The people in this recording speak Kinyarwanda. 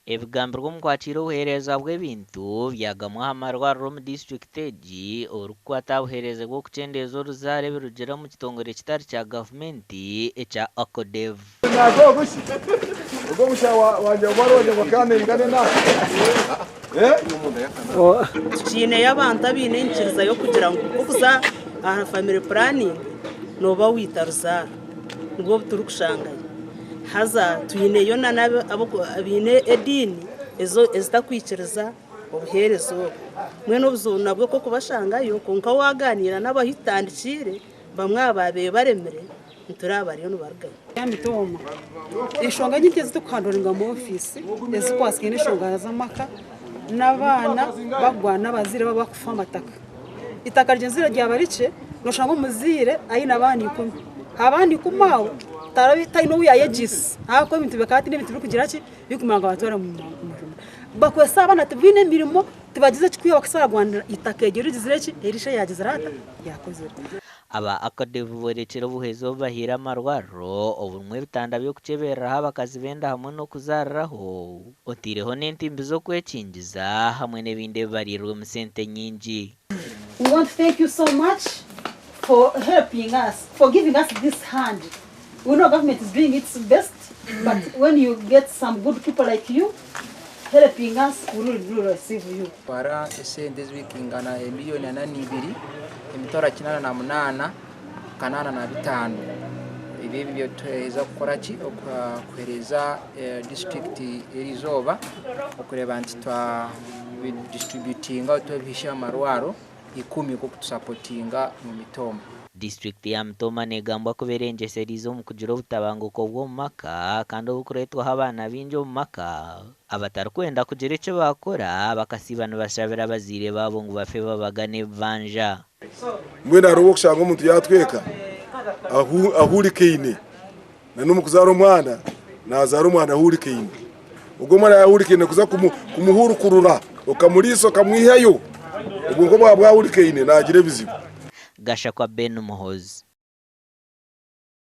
ebigambirwa mu kwakira obuheereza bw'ebintu byagamwa aha marwariro mu district egi orukukwata obuheereza bw'okucendeeza oruzaaro ebirugira mu kitongore kitari kya gavumenti ekya ACODEV. Tukineyo abantu abaine enkiriza y'okugira ngu okuza aha family planning nooba wita ruzaaro nibwo turikushanganya haza tuyineyo abaine ediini ezitakwikiriza obuheereza obwo mwene obuzibu nabwo kokubashangayo konka waganira n'abahitandikire bamwe ababe baremere nturabariyo nibarugayo ya Mitooma eshonga nyingi ezitukuhanduringa mu ofisi ezikwasike n'eshonga z'amaka n'abaana bagwana abazaire babakufa amataka itaka ryenzire ryaba rike noshanga omuzaire aine abaana 10 abandi 10 aho taino uyayegisi hako ibintu bakati n'ibintu bikugira ki bikumanga abatwara mu bakwesa abana tubine mirimo tubagize kikwiye bakasaragwana itakegera igizire ki erisha yagize rata yakoze aba ACODEV borekera obuhezo bahira amarwariro obumwe bitanda byo kucebereraho abakazi benda hamwe no kuzariraho otireho n'entimbi zo kwekingiza hamwe n'ebindi barirwe mu sente nyingi. We want to thank you so much for helping us, for giving us this hand. We know government is doing its best, but when you get some good people like you helping us, we will receive you. Para esente zwikingana miliyoni 82 emitora 88 kanana na 5 ibi byo tweza gukora ki okwereza district erizoba okureba nti twa distributinga tubisha amarwaro 10 ko kutusapotinga mu Mitooma. District ya Mitooma negambwa kuberengeserizo mu kugira obutabanguko bw'omu maka kandi obukuretwaho abaana bingi omu maka abatarikwenda kugira icyo bakora bakasiba nibashabira abazaire babo ngu bafe babagane banja. Mwena robo kushanga omuntu yatweka ahurikeine nanumukuzara omwana nazara omwana ahurikeine ubwo mwana yahurikeine kuza kumuhurukurura okamuriso okamwihayo ubwo ngo bwahurikeine nagira ebizibu. Gasha kwa Ben Muhozi.